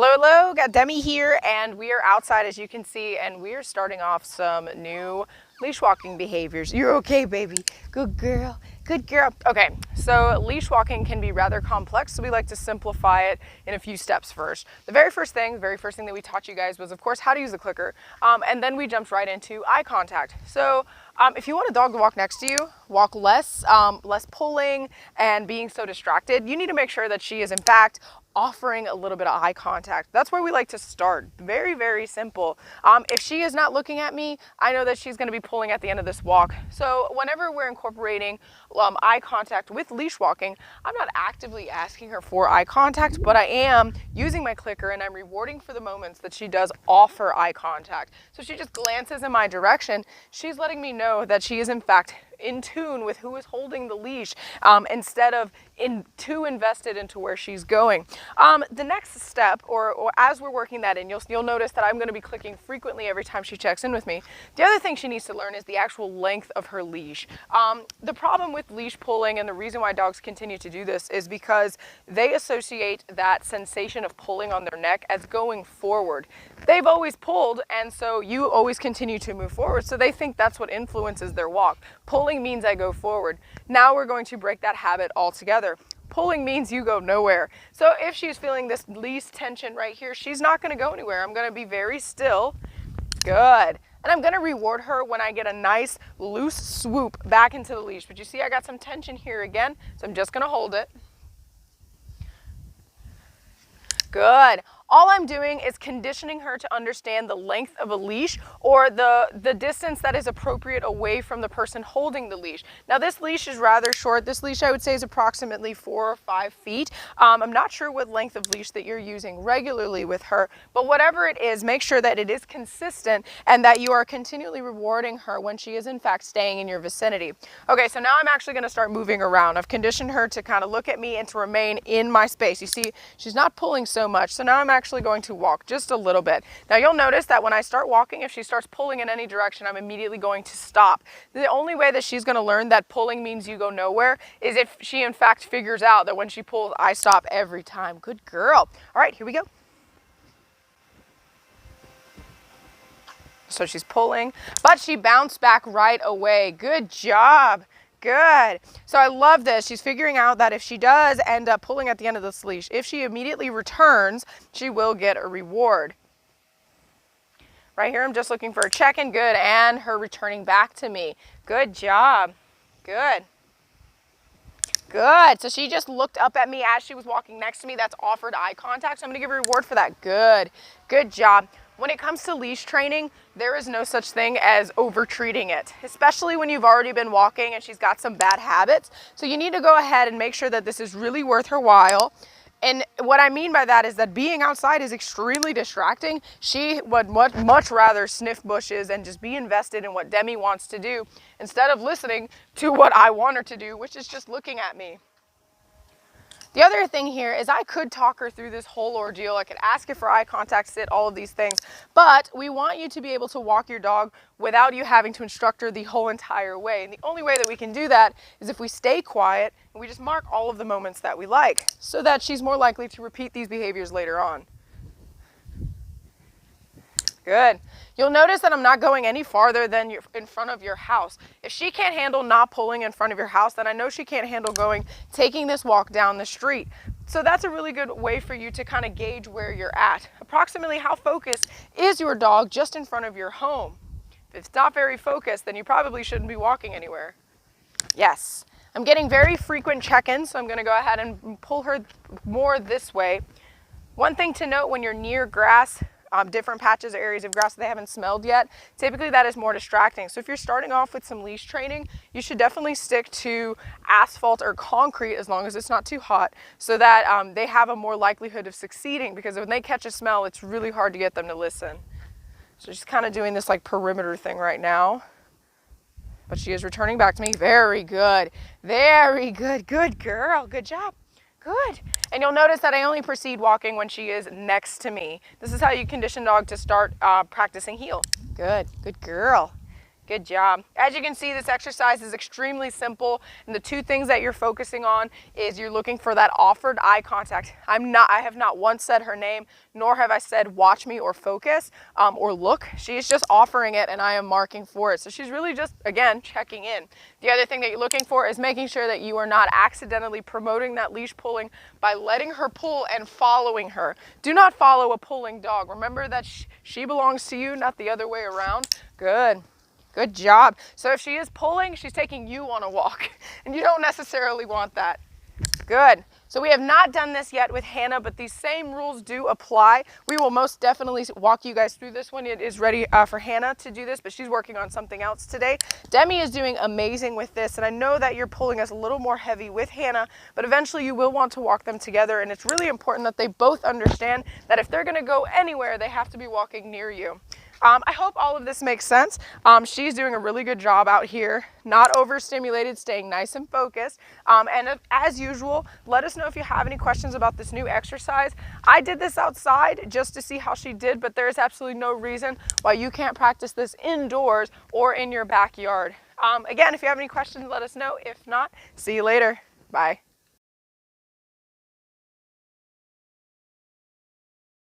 Hello, hello, got Demi here, and we are outside as you can see, and we are starting off some new leash walking behaviors. You're okay, baby. Good girl, good girl. Okay, so leash walking can be rather complex, so we like to simplify it in a few steps first. The very first thing that we taught you guys was, of course, how to use the clicker, and then we jumped right into eye contact. So if you want a dog to walk next to you, walk less, less pulling and being so distracted, you need to make sure that she is in fact offering a little bit of eye contact. That's where we like to start. Very, very simple. If she is not looking at me, I know that she's going to be pulling at the end of this walk. So whenever we're incorporating eye contact with leash walking, I'm not actively asking her for eye contact, but I am using my clicker and I'm rewarding for the moments that she does offer eye contact. So she just glances in my direction. She's letting me know that she is in fact in tune with who is holding the leash, instead of too invested into where she's going. The next step, or as we're working that in, you'll notice that I'm going to be clicking frequently every time she checks in with me. The other thing she needs to learn is the actual length of her leash. The problem with leash pulling, and the reason why dogs continue to do this, is because they associate that sensation of pulling on their neck as going forward. They've always pulled, and so you always continue to move forward, so they think that's what influences their walk. Pulling means I go forward. Now we're going to break that habit altogether. Pulling means you go nowhere. So if she's feeling this least tension right here, she's not going to go anywhere. I'm going to be very still. Good. And I'm going to reward her when I get a nice loose swoop back into the leash. But you see I got some tension here again, so I'm just going to hold it. Good. All I'm doing is conditioning her to understand the length of a leash, or the distance that is appropriate away from the person holding the leash. Now this leash is rather short. This leash I would say is approximately 4 or 5 feet. I'm not sure what length of leash that you're using regularly with her, but whatever it is, make sure that it is consistent and that you are continually rewarding her when she is in fact staying in your vicinity. Okay, so now I'm actually going to start moving around. I've conditioned her to kind of look at me and to remain in my space. You see, she's not pulling so much, so now I'm actually going to walk just a little bit. Now you'll notice that when I start walking, if she starts pulling in any direction, I'm immediately going to stop. The only way that she's going to learn that pulling means you go nowhere is if she in fact figures out that when she pulls, I stop every time. Good girl. All right, here we go. So she's pulling, but she bounced back right away. Good job. Good. So I love this. She's figuring out that if she does end up pulling at the end of this leash, if she immediately returns, she will get a reward. Right here, I'm just looking for a check-in. Good. And her returning back to me. Good job. Good. Good. So she just looked up at me as she was walking next to me. That's offered eye contact. So I'm going to give her a reward for that. Good. Good job. When it comes to leash training, there is no such thing as over-treating it, especially when you've already been walking and she's got some bad habits. So you need to go ahead and make sure that this is really worth her while. And what I mean by that is that being outside is extremely distracting. She would much rather sniff bushes and just be invested in what Demi wants to do instead of listening to what I want her to do, which is just looking at me. The other thing here is I could talk her through this whole ordeal. I could ask her for eye contact, sit, all of these things, but we want you to be able to walk your dog without you having to instruct her the whole entire way. And the only way that we can do that is if we stay quiet and we just mark all of the moments that we like, so that she's more likely to repeat these behaviors later on. Good. You'll notice that I'm not going any farther than in front of your house. If she can't handle not pulling in front of your house, then I know she can't handle taking this walk down the street. So that's a really good way for you to kind of gauge where you're at. Approximately how focused is your dog just in front of your home? If it's not very focused, then you probably shouldn't be walking anywhere. Yes. I'm getting very frequent check-ins, so I'm going to go ahead and pull her more this way. One thing to note when you're near grass, different patches or areas of grass that they haven't smelled yet, typically that is more distracting. So if you're starting off with some leash training, you should definitely stick to asphalt or concrete as long as it's not too hot, so that they have a more likelihood of succeeding, because when they catch a smell, it's really hard to get them to listen. So just kind of doing this like perimeter thing right now. But she is returning back to me. Very good. Very good. Good girl. Good job. Good. And you'll notice that I only proceed walking when she is next to me. This is how you condition dog to start practicing heel. Good. Good girl. Good job. As you can see, this exercise is extremely simple, and the two things that you're focusing on is you're looking for that offered eye contact. I have not once said her name, nor have I said watch me or focus or look. She's just offering it and I am marking for it. So she's really just, again, checking in. The other thing that you're looking for is making sure that you are not accidentally promoting that leash pulling by letting her pull and following her. Do not follow a pulling dog. Remember that she belongs to you, not the other way around. Good. Good job. So if she is pulling, she's taking you on a walk, and you don't necessarily want that. Good. So we have not done this yet with Hannah, but these same rules do apply. We will most definitely walk you guys through this one. It is ready for Hannah to do this, but she's working on something else today. Demi is doing amazing with this, and I know that you're pulling us a little more heavy with Hannah, but eventually you will want to walk them together, and it's really important that they both understand that if they're going to go anywhere, they have to be walking near you. I hope all of this makes sense. She's doing a really good job out here, not overstimulated, staying nice and focused. And as usual, let us know if you have any questions about this new exercise. I did this outside just to see how she did, but there is absolutely no reason why you can't practice this indoors or in your backyard. Again, if you have any questions, let us know. If not, see you later. Bye.